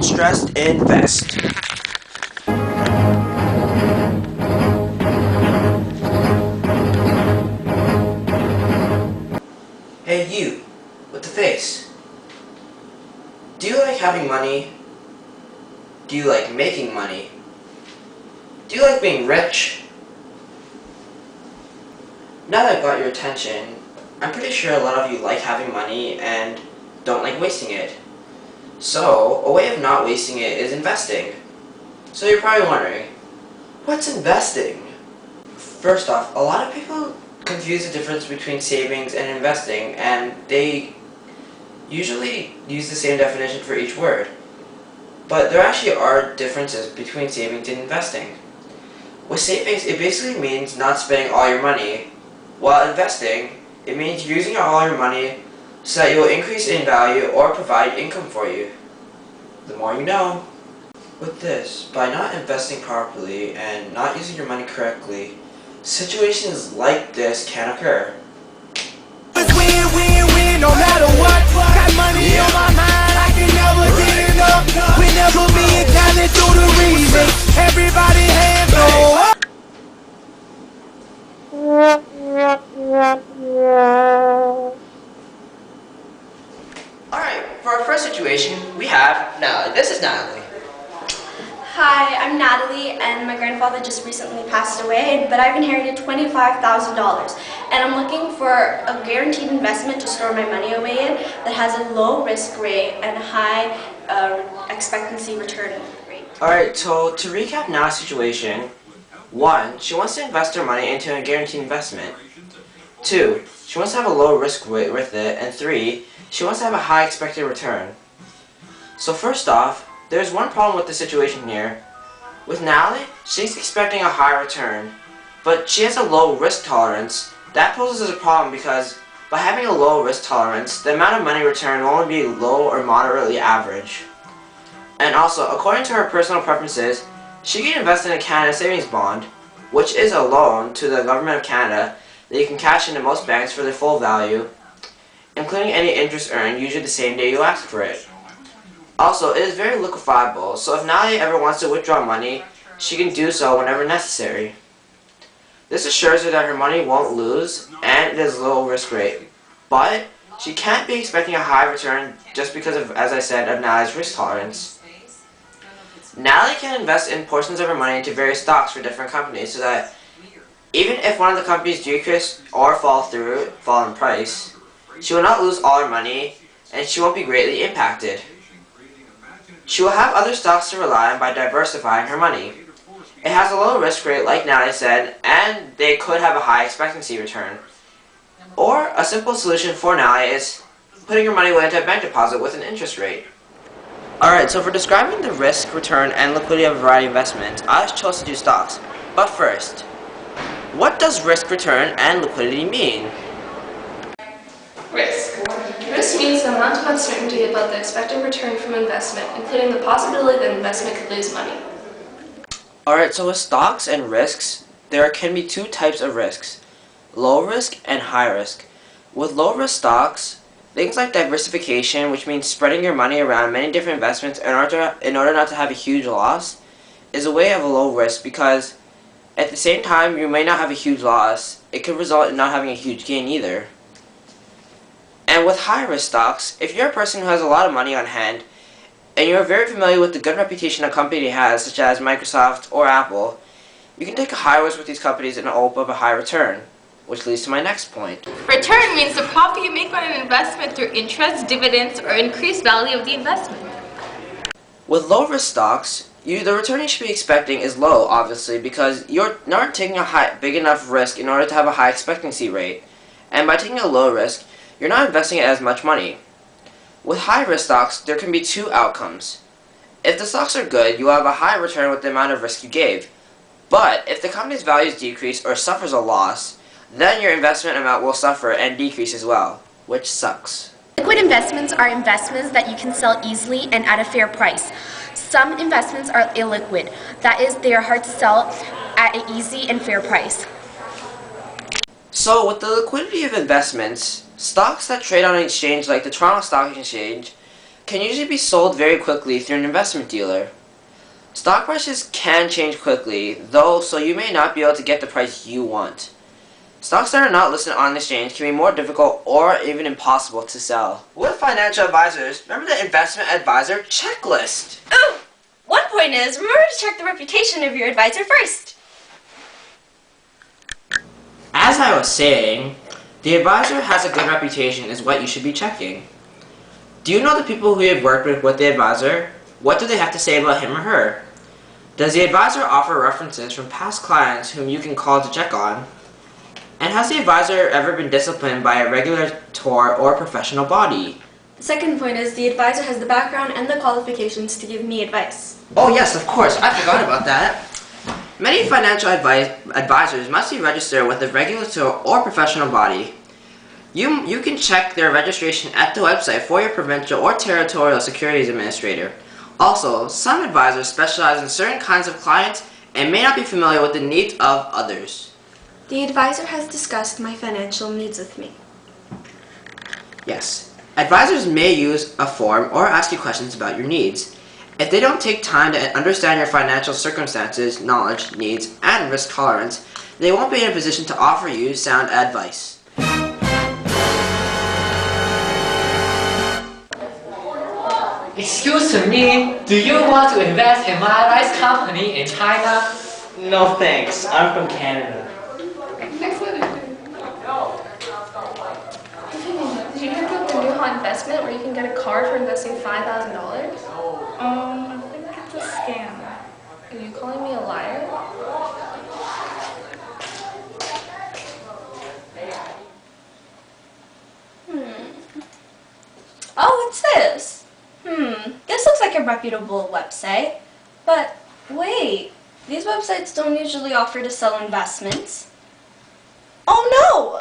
Don't stress, invest. Hey you, with the face. Do you like having money? Do you like making money? Do you like being rich? Now that I've got your attention, I'm pretty sure a lot of you like having money and don't like wasting it. So, a way of not wasting it is investing. So you're probably wondering, what's investing? First off, a lot of people confuse the difference between savings and investing, and they usually use the same definition for each word. But there actually are differences between savings and investing. With savings, it basically means not spending all your money, while investing, it means using all your money so that it will increase in value or provide income for you. The more you know. With this, by not investing properly and not using your money correctly, situations like this can occur. It's win, win, win, no matter what. Got money on my mind, I can never get enough. Whenever me and Khaled do the remix, everybody hands go up. Alright, for our first situation, we have Natalie. This is Natalie. Hi, I'm Natalie, and my grandfather just recently passed away, but I've inherited $25,000, and I'm looking for a guaranteed investment to store my money away in that has a low risk rate and a high expectancy return rate. Alright, so to recap Natalie's situation, 1. She wants to invest her money into a guaranteed investment. 2. She wants to have a low risk rate with it. And 3. She wants to have a high expected return. So first off, there's one problem with the situation here. With Natalie, she's expecting a high return, but she has a low risk tolerance. That poses a problem because by having a low risk tolerance, the amount of money returned will only be low or moderately average. And also, according to her personal preferences, she can invest in a Canada Savings Bond, which is a loan to the Government of Canada that you can cash into most banks for their full value, including any interest earned, usually the same day you ask for it. Also, it is very liquefiable, so if Natalie ever wants to withdraw money, she can do so whenever necessary. This assures her that her money won't lose, and it is a low risk rate. But she can't be expecting a high return just because of, as I said, of Natalie's risk tolerance. Natalie can invest in portions of her money into various stocks for different companies so that even if one of the companies decrease or fall in price, she will not lose all her money and she won't be greatly impacted. She will have other stocks to rely on by diversifying her money. It has a low risk rate, like Natalie said, and they could have a high expectancy return. Or a simple solution for Natalie is putting your money away into a bank deposit with an interest rate. Alright, so for describing the risk, return, and liquidity of a variety of investments, I chose to do stocks. But first, what does risk, return, and liquidity mean? Risk. Risk means the amount of uncertainty about the expected return from investment, including the possibility that investment could lose money. Alright, so with stocks and risks, there can be two types of risks, low risk and high risk. With low risk stocks, things like diversification, which means spreading your money around many different investments in order not to have a huge loss, is a way of a low risk because at the same time you may not have a huge loss, it could result in not having a huge gain either. And with high risk stocks, if you're a person who has a lot of money on hand, and you're very familiar with the good reputation a company has, such as Microsoft or Apple, you can take a high risk with these companies and hope of a high return. Which leads to my next point. Return means the profit you make on an investment through interest, dividends, or increased value of the investment. With low risk stocks, the return you should be expecting is low, obviously, because you're not taking a big enough risk in order to have a high expectancy rate. And by taking a low risk, you're not investing as much money. With high risk stocks, there can be two outcomes. If the stocks are good, you will have a high return with the amount of risk you gave. But if the company's values decrease or suffers a loss, then your investment amount will suffer and decrease as well, which sucks. Liquid investments are investments that you can sell easily and at a fair price. Some investments are illiquid, that is, they are hard to sell at an easy and fair price. So with the liquidity of investments, stocks that trade on an exchange like the Toronto Stock Exchange can usually be sold very quickly through an investment dealer. Stock prices can change quickly, though, so you may not be able to get the price you want. Stocks that are not listed on an exchange can be more difficult or even impossible to sell. With financial advisors, remember the investment advisor checklist. Oh! One point is, remember to check the reputation of your advisor first. As I was saying, the advisor has a good reputation is what you should be checking. Do you know the people who you have worked with the advisor? What do they have to say about him or her? Does the advisor offer references from past clients whom you can call to check on? And has the advisor ever been disciplined by a regulator or professional body? The second point is, the advisor has the background and the qualifications to give me advice. Oh yes, of course, I forgot about that. Many financial advisors must be registered with a regulator or professional body. You can check their registration at the website for your provincial or territorial securities administrator. Also, some advisors specialize in certain kinds of clients and may not be familiar with the needs of others. The advisor has discussed my financial needs with me. Yes, advisors may use a form or ask you questions about your needs. If they don't take time to understand your financial circumstances, knowledge, needs, and risk tolerance, they won't be in a position to offer you sound advice. Excuse me, do you want to invest in my rice company in China? No thanks, I'm from Canada. Did you hear about the new hot investment where you can get a card for investing $5,000? I think it's a scam. Are you calling me a liar? Oh, what's this? This looks like a reputable website. But wait, these websites don't usually offer to sell investments. Oh no!